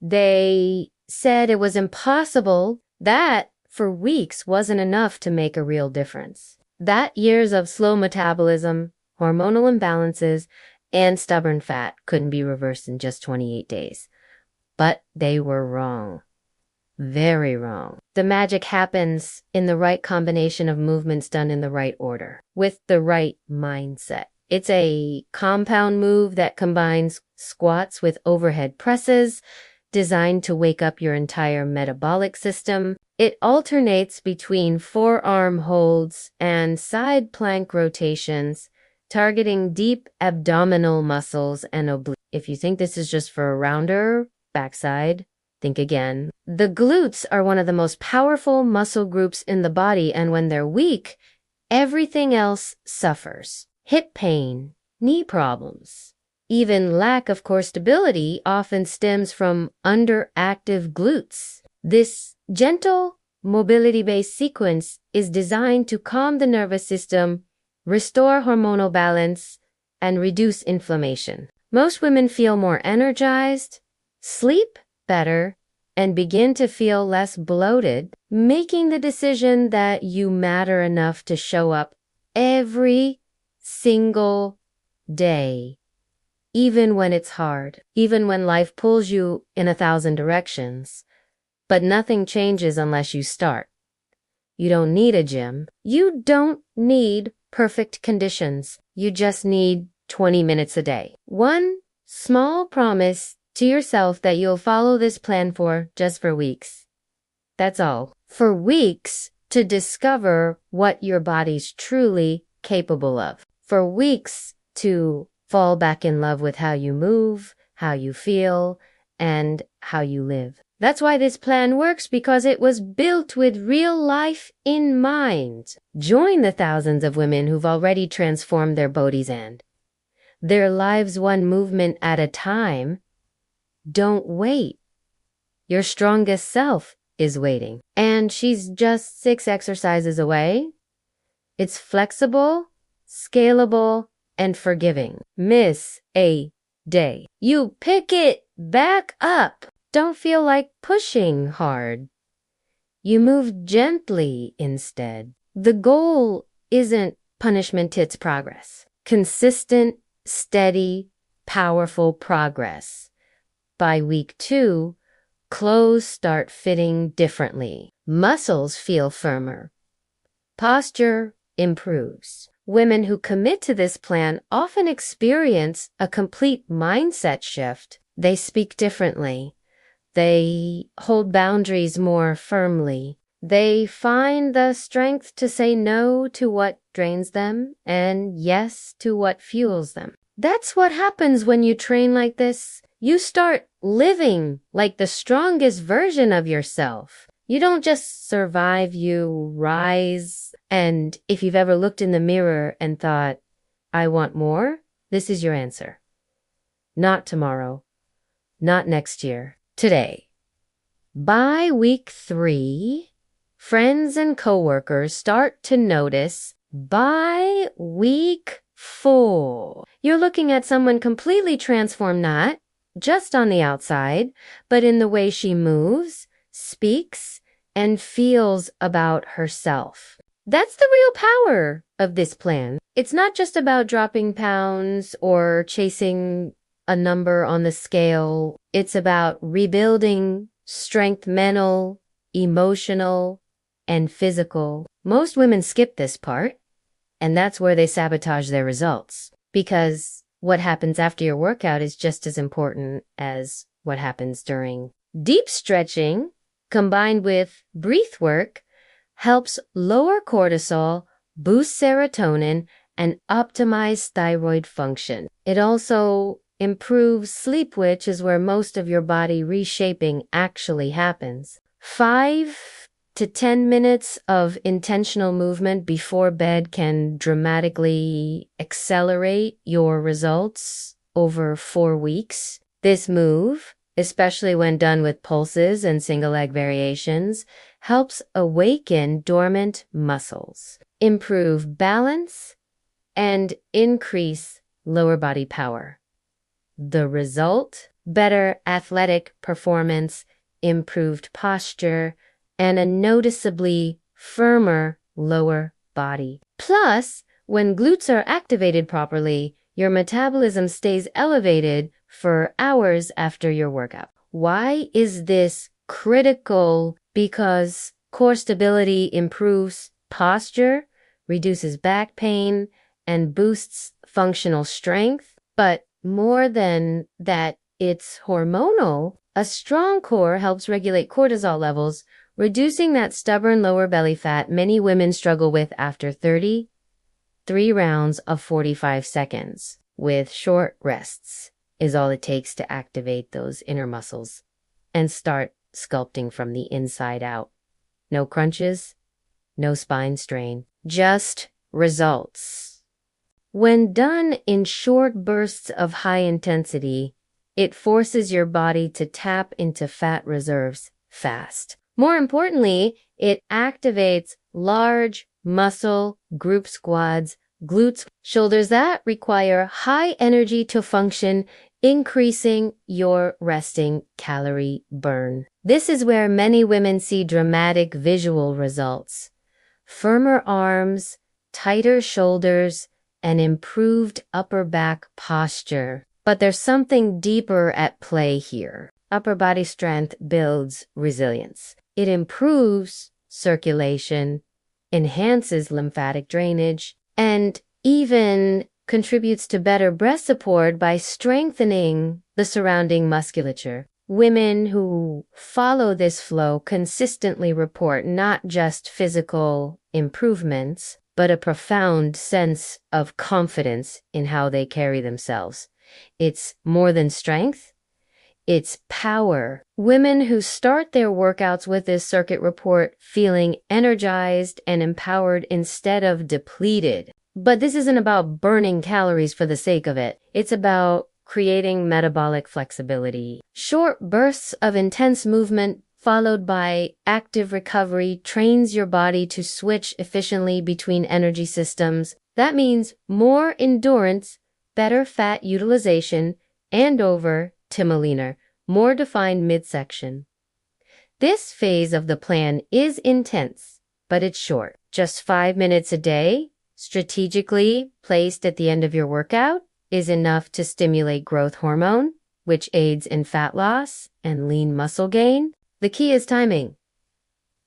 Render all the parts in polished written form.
They said it was impossible. That, for weeks, wasn't enough to make a real difference. That years of slow metabolism, hormonal imbalances, and stubborn fat couldn't be reversed in just 28 days. But they were wrong. Very wrong. The magic happens in the right combination of movements done in the right order, with the right mindset. It's a compound move that combines squats with overhead presses, designed to wake up your entire metabolic system. It alternates between forearm holds and side plank rotations, targeting deep abdominal muscles and obliques. If you think this is just for a rounder backside, think again. The glutes are one of the most powerful muscle groups in the body, and when they're weak, everything else suffers. Hip pain, knee problems, even lack of core stability often stems from underactive glutes. This gentle, mobility-based sequence is designed to calm the nervous system, restore hormonal balance, and reduce inflammation. Most women feel more energized, sleep better, and begin to feel less bloated, making the decision that you matter enough to show up every single day, even when it's hard, even when life pulls you in 1,000 directions. But nothing changes unless you start. You don't need a gym. You don't need perfect conditions. You just need 20 minutes a day. One small promise to yourself that you'll follow this plan for just for weeks. That's all. For weeks to discover what your body's truly capable of. For weeks to fall back in love with how you move, how you feel, and how you live. That's why this plan works, because it was built with real life in mind. Join the thousands of women who've already transformed their bodies and their lives one movement at a time. Don't wait. Your strongest self is waiting. And she's just 6 exercises away. It's flexible, scalable, and forgiving. Miss a day. You pick it back up. Don't feel like pushing hard. You move gently instead. The goal isn't punishment, it's progress. Consistent, steady, powerful progress. By week 2, clothes start fitting differently. Muscles feel firmer. Posture improves. Women who commit to this plan often experience a complete mindset shift. They speak differently. They hold boundaries more firmly. They find the strength to say no to what drains them and yes to what fuels them. That's what happens when you train like this. You start living like the strongest version of yourself. You don't just survive, you rise. And if you've ever looked in the mirror and thought, I want more, this is your answer. Not tomorrow. Not next year. Today. By week 3, friends and coworkers start to notice. By week 4, you're looking at someone completely transformed, not just on the outside, but in the way she moves, speaks, and feels about herself. That's the real power of this plan. It's not just about dropping pounds or chasing a number on the scale. It's about rebuilding strength, mental, emotional, and physical. Most women skip this part, and that's where they sabotage their results. Because what happens after your workout is just as important as what happens during. Deep stretching, combined with breath work, helps lower cortisol, boost serotonin, and optimize thyroid function. It also improves sleep, which is where most of your body reshaping actually happens. 5 to 10 minutes of intentional movement before bed can dramatically accelerate your results over 4 weeks. This move, especially when done with pulses and single leg variations, helps awaken dormant muscles, improve balance, and increase lower body power. The result? better athletic performance, improved posture, and a noticeably firmer lower body. Plus, when glutes are activated properly, your metabolism stays elevated for hours after your workout. Why is this critical? Because core stability improves posture, reduces back pain, and boosts functional strength. But more than that, it's hormonal. A strong core helps regulate cortisol levels, reducing that stubborn lower belly fat many women struggle with after 33 rounds of 45 seconds, with short rests is all it takes to activate those inner muscles and start sculpting from the inside out. No crunches, no spine strain, just results. When done in short bursts of high intensity, it forces your body to tap into fat reserves fast. More importantly, it activates large muscle group squads, glutes, shoulders that require high energy to function, increasing your resting calorie burn. This is where many women see dramatic visual results. Firmer arms, tighter shoulders, and improved upper back posture. But there's something deeper at play here. Upper body strength builds resilience. It improves circulation, enhances lymphatic drainage, and even contributes to better breast support by strengthening the surrounding musculature. Women who follow this flow consistently report not just physical improvements, but a profound sense of confidence in how they carry themselves. It's more than strength, it's power. Women who start their workouts with this circuit report feeling energized and empowered instead of depleted. But this isn't about burning calories for the sake of it. It's about creating metabolic flexibility. Short bursts of intense movement followed by active recovery trains your body to switch efficiently between energy systems. That means more endurance, better fat utilization, and over time a leaner, more defined midsection. This phase of the plan is intense, but it's short. Just 5 minutes a day, strategically placed at the end of your workout, is enough to stimulate growth hormone, which aids in fat loss and lean muscle gain. The key is timing.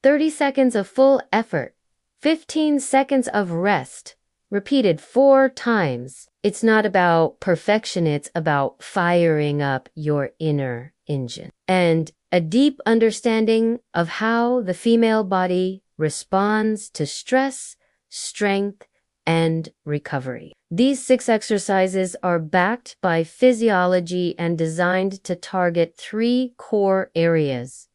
30 seconds of full effort, 15 seconds of rest, repeated 4 times. It's not about perfection, it's about firing up your inner engine. And a deep understanding of how the female body responds to stress, strength, and recovery. These 6 exercises are backed by physiology and designed to target 3 core areas: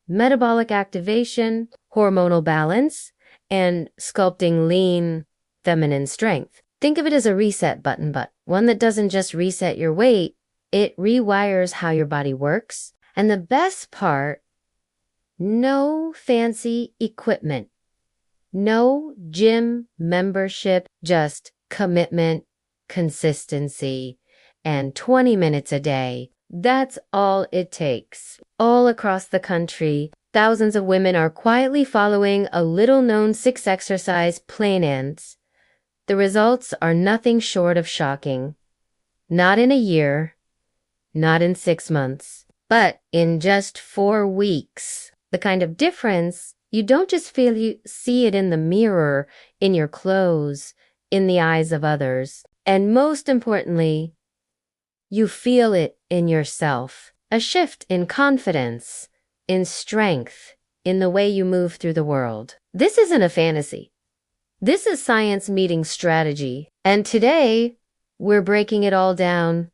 metabolic activation, hormonal balance, and sculpting lean, feminine strength. Think of it as a reset button, but one that doesn't just reset your weight, it rewires how your body works. And the best part, no fancy equipment, no gym membership, just commitment, consistency, and 20 minutes a day. That's all it takes. All across the country, thousands of women are quietly following a little-known 6 exercise plans. The results are nothing short of shocking. Not in a year, not in 6 months, but in just 4 weeks. The kind of difference you don't just see it in the mirror, in your clothes, in the eyes of others. And most importantly, you feel it in yourself. A shift in confidence, in strength, in the way you move through the world. This isn't a fantasy. This is science meeting strategy. And today, we're breaking it all down.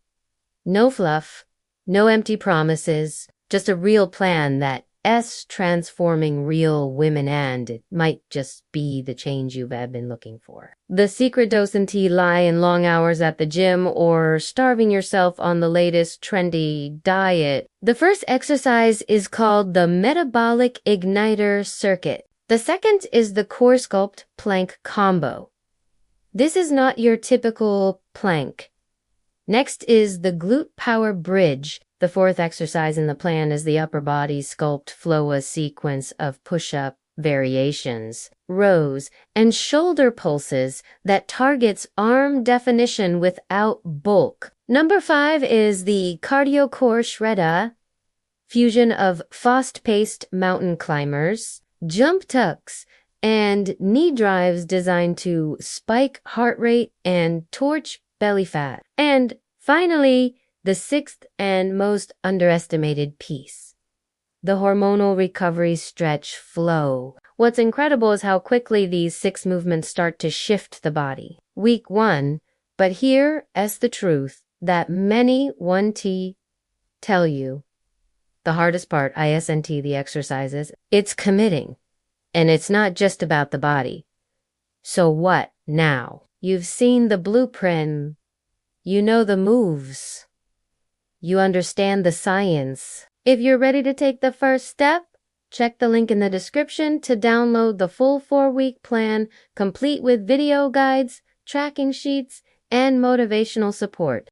No fluff, no empty promises, just a real plan that's transforming real women, and it might just be the change you've been looking for. The secret doesn't lie in long hours at the gym or starving yourself on the latest trendy diet. The first exercise is called the Metabolic Igniter Circuit. The second is the Core Sculpt Plank Combo. This is not your typical plank. Next is the Glute Power Bridge, The fourth exercise in the plan is the upper body sculpt flow, a sequence of push-up variations, rows, and shoulder pulses that targets arm definition without bulk. Number 5 is the cardio core shredder, fusion of fast-paced mountain climbers, jump tucks, and knee drives designed to spike heart rate and torch belly fat. And finally, the sixth and most underestimated piece, the hormonal recovery stretch flow. What's incredible is how quickly these 6 movements start to shift the body. Week 1, but here is the truth that many 1T tell you. The hardest part, ISNT, the exercises, it's committing. And it's not just about the body. So what now? You've seen the blueprint. You know the moves. You understand the science. If you're ready to take the first step, check the link in the description to download the full 4-week plan, complete with video guides, tracking sheets, and motivational support.